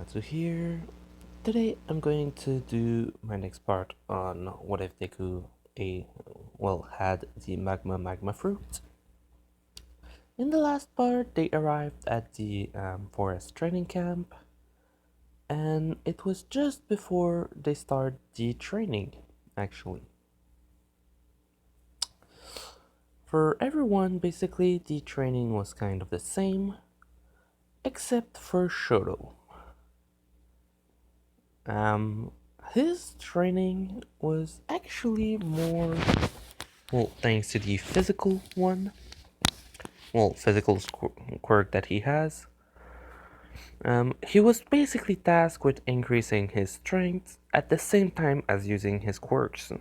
Natsu here. Today I'm going to do my next part on what if Deku had the magma fruit. In the last part, they arrived at the forest training camp, and it was just before they start the training, actually. For everyone, basically, the training was kind of the same, except for Shoto. Um, his training was actually more, thanks to the physical one, physical quirk that he has. He was basically tasked with increasing his strength at the same time as using his quirks,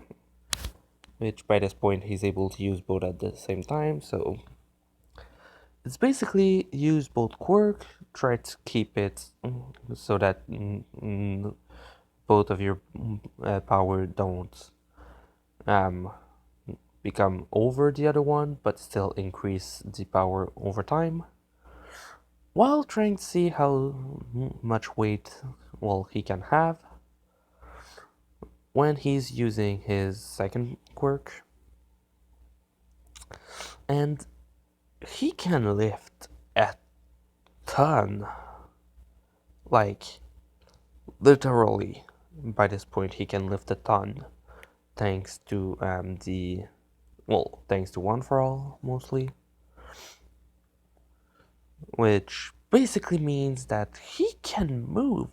which by this point he's able to use both at the same time, so it's basically use both quirk, try to keep it so that both of your power don't um, become over the other one, but still increase the power over time, while trying to see how much weight he can have when he's using his second quirk. And he can lift a ton, like literally. By this point he can lift a ton, thanks to thanks to One for All mostly, which basically means that he can move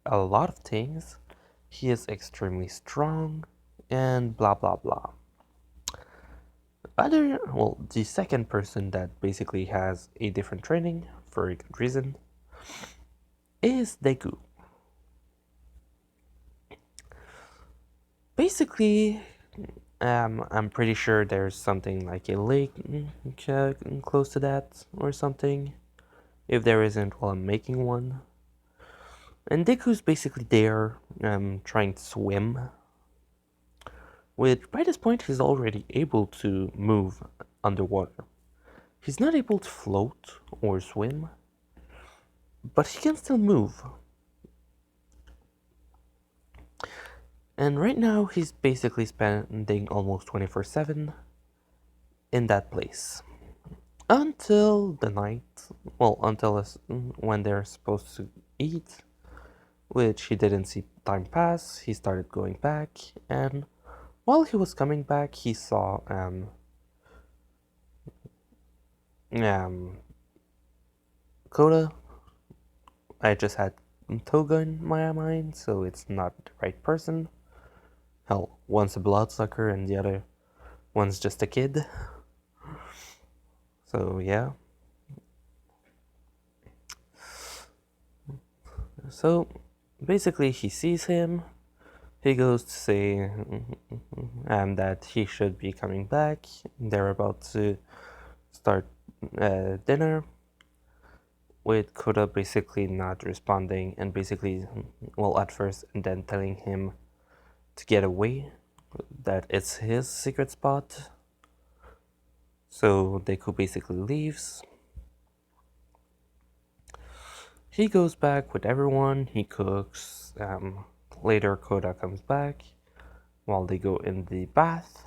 a lot of things. He is extremely strong, and blah blah blah. The second person that basically has a different training for a good reason is Deku. Basically, I'm pretty sure there's something like a lake close to that or something. If there isn't, well, I'm making one. And Deku's basically there, trying to swim. Which, by this point, he's already able to move underwater. He's not able to float or swim, but he can still move. And right now, he's basically spending almost 24/7 in that place. Until the night, until when they're supposed to eat, which he didn't see time pass. He started going back, and while he was coming back, he saw Koda. I just had Toga in my mind, so it's not the right person. Hell, one's a bloodsucker and the other one's just a kid. So yeah. So basically, he sees him. He goes to say that he should be coming back. They're about to start dinner, with Koda basically not responding and basically, at first, and then telling him to get away, that it's his secret spot. So Deku basically leaves. He goes back with everyone, he cooks. Later, Koda comes back while they go in the bath.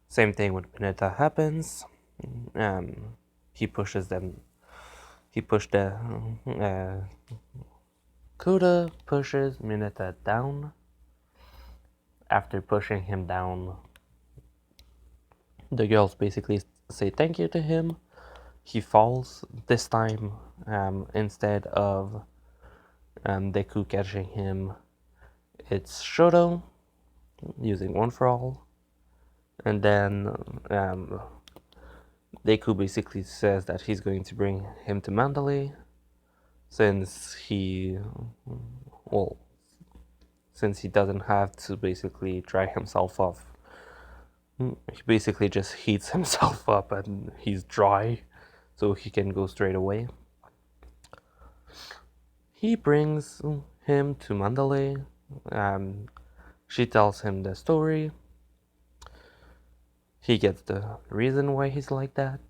Same thing with Mineta happens. He pushes them. He pushed Koda pushes Mineta down. After pushing him down, the girls basically say thank you to him. He falls this time. Instead of Deku catching him, it's Shoto using One for All. And then Deku basically says that he's going to bring him to Mandalay, since he doesn't have to basically dry himself off. He basically just heats himself up and he's dry, so he can go straight away. He brings him to Mandalay. She tells him the story. He gets the reason why he's like that.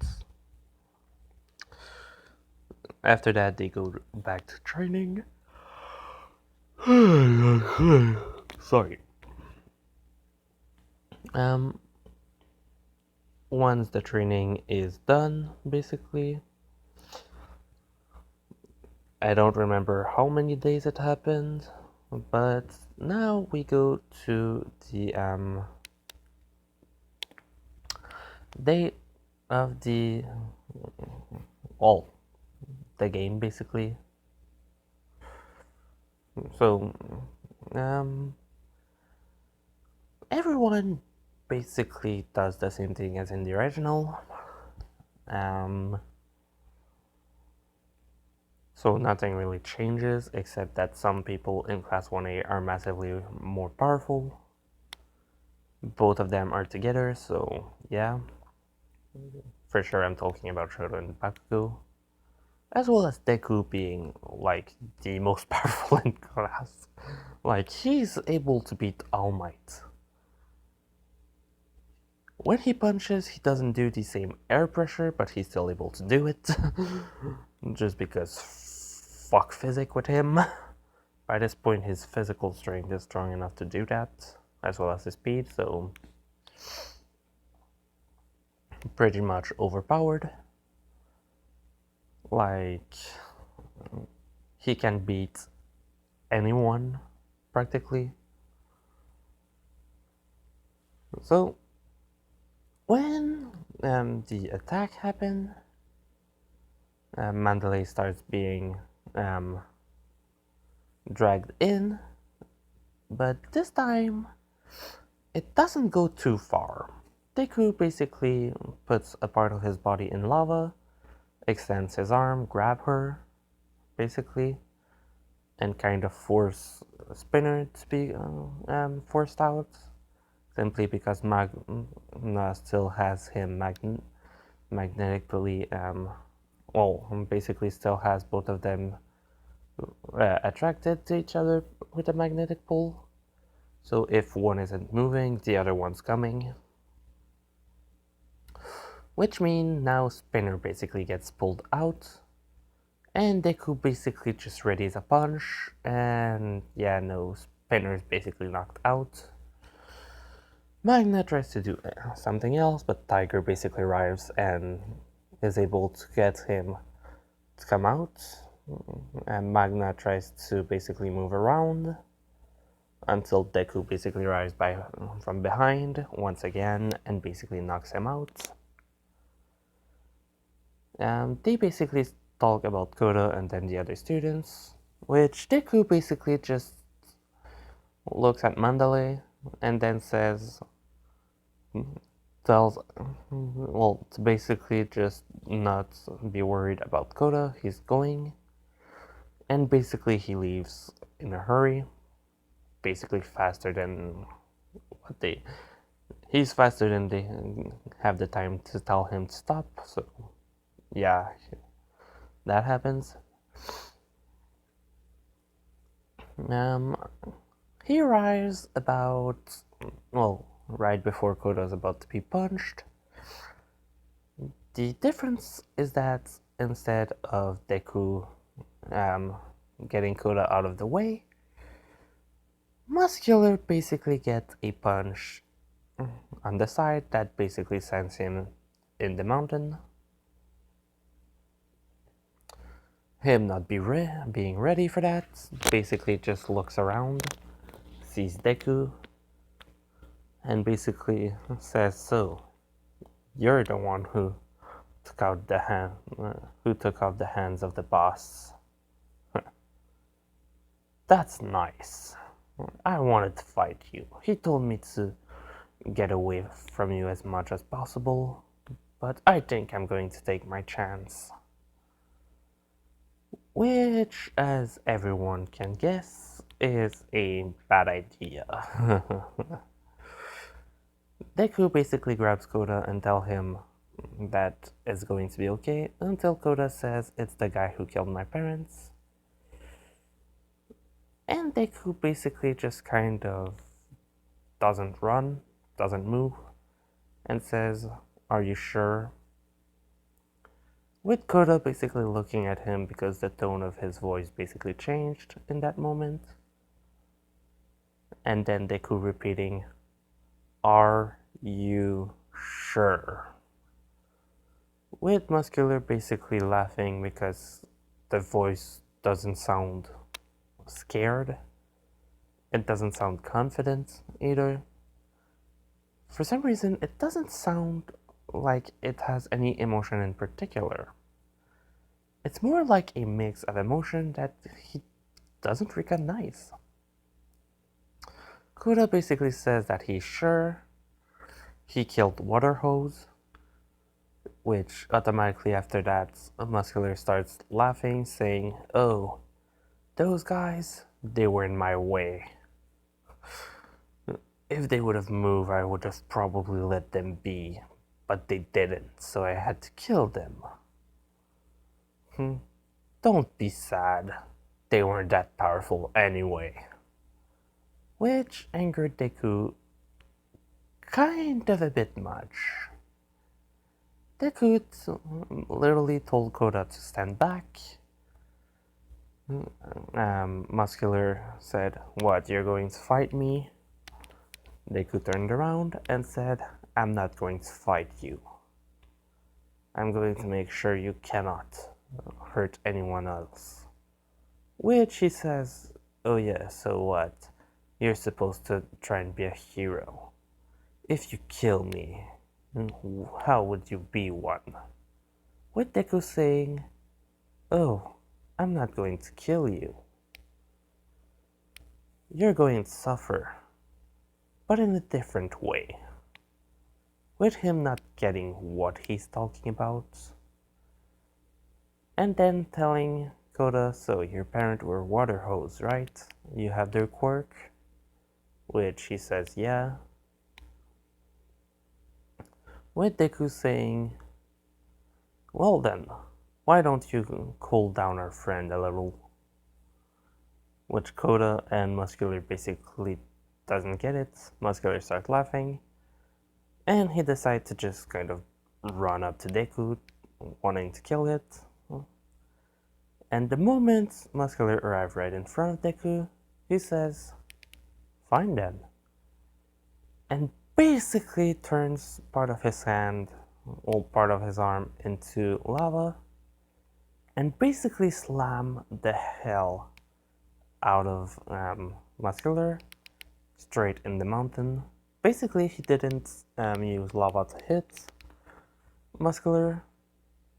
After that, they go back to training. Sorry. Um, Once the training is done, basically, I don't remember how many days it happened, but now we go to the day of well, the game basically. So, um, everyone basically does the same thing as in the original. Um, so nothing really changes except that some people in Class 1A are massively more powerful. Both of them are together, so yeah. For sure I'm talking about Shoto and Bakugo. As well as Deku being, like, the most powerful in class. Like, he's able to beat All Might. When he punches, he doesn't do the same air pressure, but he's still able to do it. Just because fuck physics with him. By this point, his physical strength is strong enough to do that, as well as his speed, so pretty much overpowered. Like, he can beat anyone, practically. So, when the attack happened, Mandalay starts being dragged in, but this time it doesn't go too far. Deku basically puts a part of his body in lava, extends his arm, grab her, basically, and kind of force Spinner to be forced out, simply because Magma still has him magnetically, basically still has both of them attracted to each other with a magnetic pull. So if one isn't moving, the other one's coming. Which means now Spinner basically gets pulled out, and Deku basically just readies a punch, and yeah, no, Spinner's basically knocked out. Magna tries to do something else, but Tiger basically arrives and is able to get him to come out. And Magna tries to basically move around until Deku basically arrives from behind once again and basically knocks him out. They basically talk about Koda and then the other students, which Deku basically just looks at Mandalay and then tells, well, to basically just not be worried about Koda, he's going, and basically he leaves in a hurry, basically faster than he's faster than they have the time to tell him to stop, so yeah, that happens. Um, he arrives right before Koda's about to be punched. The difference is that instead of Deku getting Koda out of the way, Muscular basically gets a punch on the side that basically sends him in the mountain. Him not being ready for that, basically just looks around, sees Deku, and basically says, "So, you're the one who took out who took off the hands of the boss. That's nice. I wanted to fight you. He told me to get away from you as much as possible, but I think I'm going to take my chance." Which, as everyone can guess, is a bad idea. Deku basically grabs Koda and tells him that it's going to be okay until Koda says it's the guy who killed my parents. And Deku basically just kind of doesn't run, doesn't move, and says, "Are you sure?" With Koda basically looking at him because the tone of his voice basically changed in that moment. And then Deku repeating, "Are you sure?" With Muscular basically laughing because the voice doesn't sound scared. It doesn't sound confident either. For some reason, it doesn't sound like it has any emotion in particular. It's more like a mix of emotion that he doesn't recognize. Koda basically says that he's sure he killed Water Hose, which automatically after that, Muscular starts laughing, saying, "Oh, those guys, they were in my way. If they would have moved, I would have probably let them be, but they didn't, so I had to kill them. Don't be sad. They weren't that powerful anyway." Which angered Deku kind of a bit much. Deku literally told Koda to stand back. Muscular said, "What, you're going to fight me?" Deku turned around and said, "I'm not going to fight you. I'm going to make sure you cannot hurt anyone else." Which he says, "Oh yeah, so what? You're supposed to try and be a hero. If you kill me, how would you be one?" With Deku saying, "Oh, I'm not going to kill you. You're going to suffer, but in a different way." With him not getting what he's talking about. And then telling Koda, "So your parents were water hose, right? You have their quirk?" Which he says, "Yeah." With Deku saying, "Well then, why don't you cool down our friend a little?" Which Koda and Muscular basically doesn't get it. Muscular starts laughing, and he decides to just kind of run up to Deku, wanting to kill it. And the moment Muscular arrives right in front of Deku, he says, "Fine then." And basically turns part of his hand, or part of his arm, into lava, and basically slam the hell out of Muscular straight in the mountain. Basically, he didn't use lava to hit Muscular,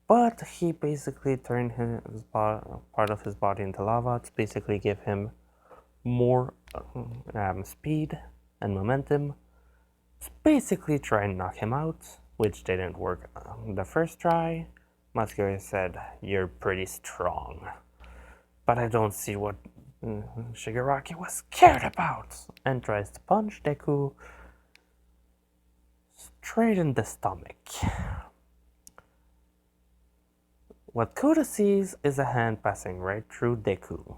but he basically turned his part of his body into lava to basically give him more speed and momentum. To basically try and knock him out, which didn't work the first try. Muscular said, "You're pretty strong, but I don't see what Shigaraki was scared about," and tries to punch Deku straight in the stomach. What Koda sees is a hand passing right through Deku,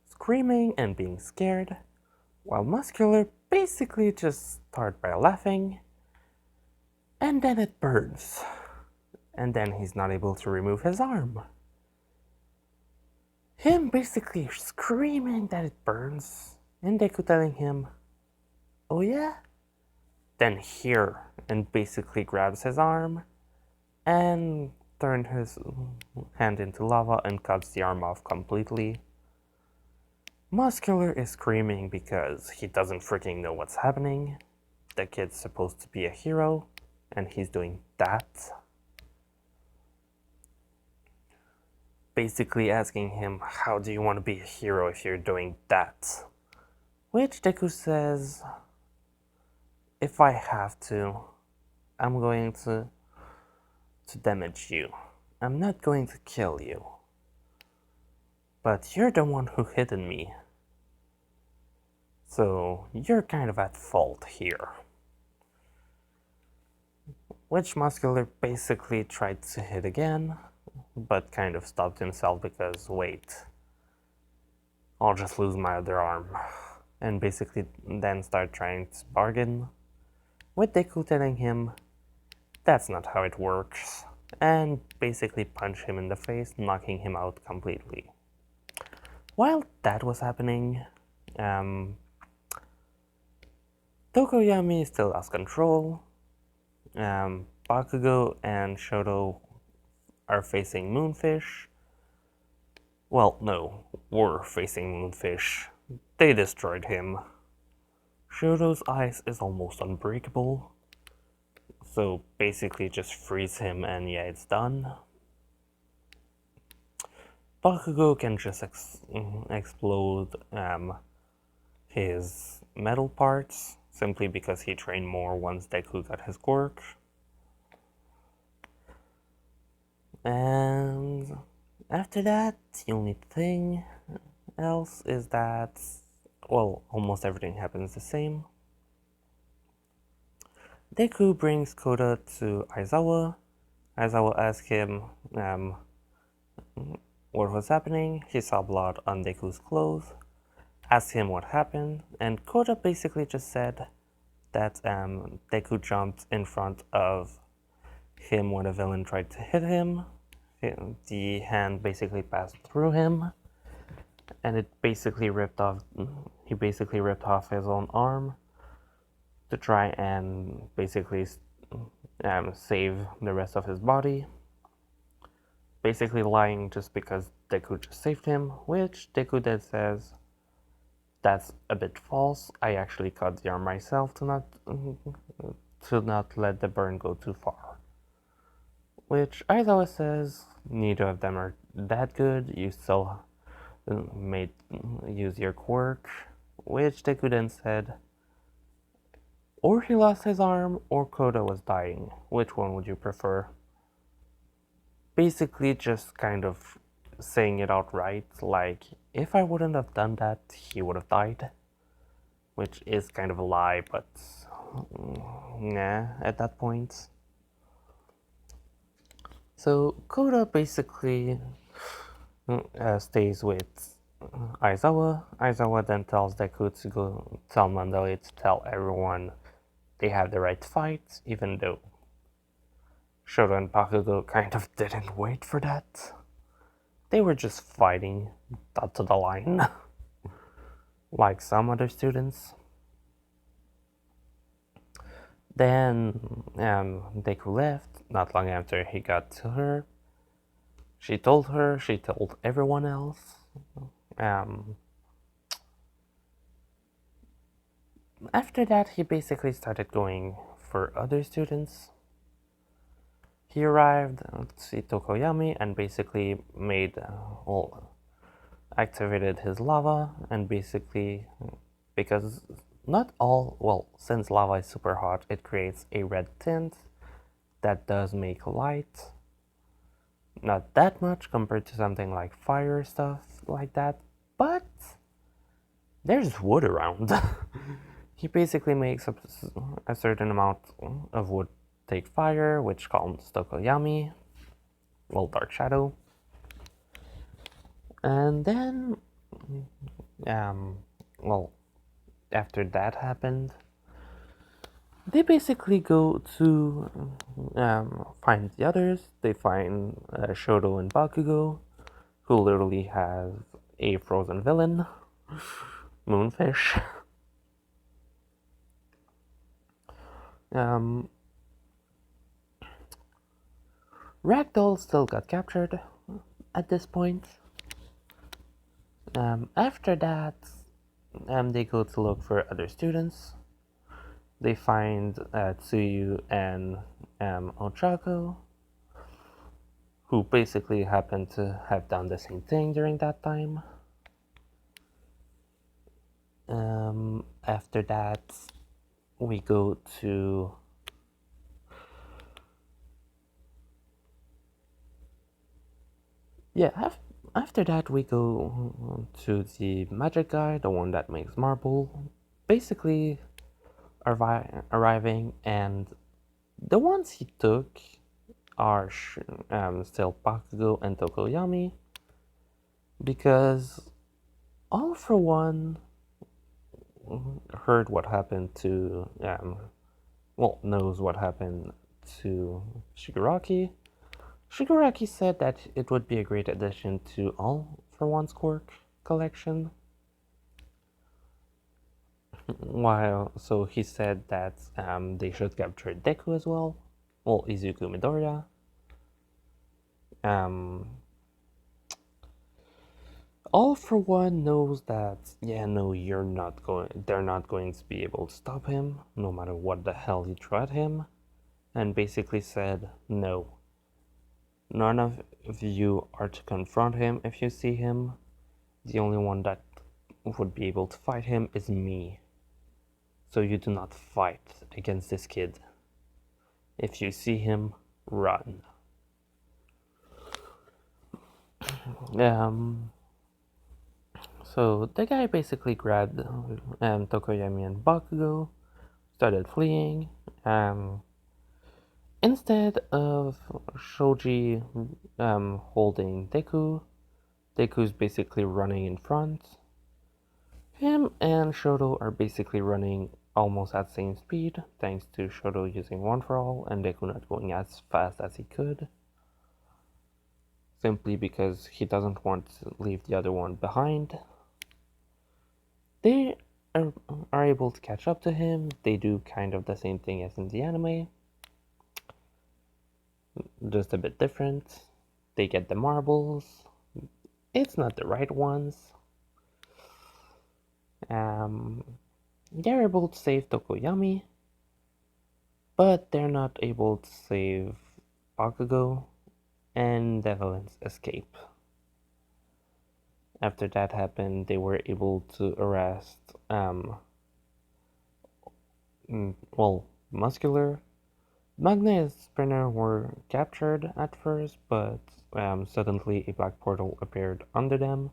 screaming and being scared, while Muscular basically just starts by laughing, and then it burns, and then he's not able to remove his arm. Him basically screaming that it burns, and Deku telling him, "Oh yeah?" Then here, and basically grabs his arm, and turns his hand into lava and cuts the arm off completely. Muscular is screaming because he doesn't freaking know what's happening. The kid's supposed to be a hero, and he's doing that. Basically asking him, "How do you want to be a hero if you're doing that?" Which Deku says, "If I have to, I'm going to damage you. I'm not going to kill you. But you're the one who hit me. So you're kind of at fault here." Which Muscular basically tried to hit again, but kind of stopped himself because, wait, I'll just lose my other arm. And basically then start trying to bargain, with Deku telling him that's not how it works, and basically punch him in the face, knocking him out completely. While that was happening, Tokoyami still has control. Bakugo and Shoto are facing Moonfish. Well, no, were facing Moonfish. They destroyed him. Shoto's ice is almost unbreakable. So basically just freeze him and yeah, it's done. Bakugo can just explode his metal parts simply because he trained more once Deku got his quirk. And after that, the only thing else is that, well, almost everything happens the same. Deku brings Koda to Aizawa. Aizawa asks him what was happening. He saw blood on Deku's clothes. Asked him what happened, and Koda basically just said that Deku jumped in front of him when a villain tried to hit him. The hand basically passed through him, and it basically ripped off. He basically ripped off his own arm to try and basically save the rest of his body. Basically lying just because Deku just saved him, which Deku then says that's a bit false. I actually cut the arm myself to not let the burn go too far. Which Aizawa says neither of them are that good. You still made use your quirk, which Deku then said, or he lost his arm, or Koda was dying. Which one would you prefer? Basically, just kind of saying it outright, like, if I wouldn't have done that, he would have died. Which is kind of a lie, but nah, at that point. So Koda basically stays with Aizawa. Aizawa then tells Deku to go tell Mandalay to tell everyone they have the right to fight, even though Shoto and Bakugo kind of didn't wait for that. They were just fighting to the line, like some other students. Then Deku left. Not long after he got to her, she told everyone else. After that, he basically started going for other students. He arrived to see Tokoyami and basically activated his lava, and basically, because not all, well, since lava is super hot, it creates a red tint that does make light. Not that much compared to something like fire stuff like that, but there's wood around. He basically makes a certain amount of wood take fire, which calms Tokoyami, well, Dark Shadow. And then, well, after that happened, they basically go to find the others. They find Shoto and Bakugo, who literally have a frozen villain, Moonfish. Ragdoll still got captured at this point. After that, they go to look for other students. They find Tsuyu and Ochako, who basically happen to have done the same thing during that time. After that, we go to after that we go to the magic guy, the one that makes marble, basically arriving, and the ones he took are still Bakugo and Tokoyami, because All For One heard what happened to, knows what happened to Shigaraki. Shigaraki said that it would be a great addition to All For One's quirk collection. While so he said that they should capture Deku as well. Well, Izuku Midoriya. Um, All for One knows that, yeah, no, you're not going. They're not going to be able to stop him, no matter what the hell you throw at him, and basically said, no, none of you are to confront him if you see him. The only one that would be able to fight him is me. So you do not fight against this kid. If you see him, run. Um, so the guy basically grabbed Tokoyami and Bakugo, started fleeing. Instead of Shoji holding Deku, Deku's basically running in front. Him and Shoto are basically running almost at the same speed, thanks to Shoto using One for All and Deku not going as fast as he could, simply because he doesn't want to leave the other one behind. They are able to catch up to him. They do kind of the same thing as in the anime, just a bit different. They get the marbles. It's not the right ones. They're able to save Tokoyami, but they're not able to save Bakugo, and the villains escape. After that happened, they were able to arrest, Muscular. Magna and Spinner were captured at first, but suddenly a black portal appeared under them,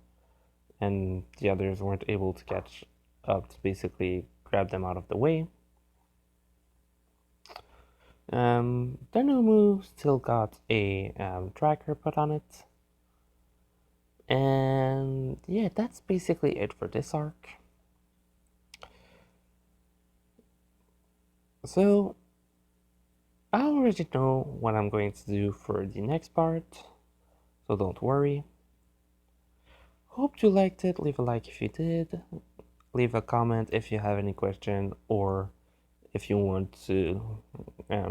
and the others weren't able to catch up to basically grab them out of the way. Their new move still got a tracker put on it. And yeah, that's basically it for this arc. So, I already know what I'm going to do for the next part, so don't worry. Hope you liked it. Leave a like if you did. Leave a comment if you have any question or if you want to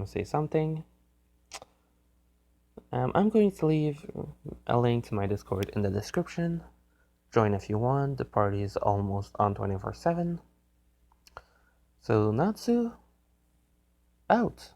say something. I'm going to leave a link to my Discord in the description. Join if you want. The party is almost on 24/7. So Natsu, out.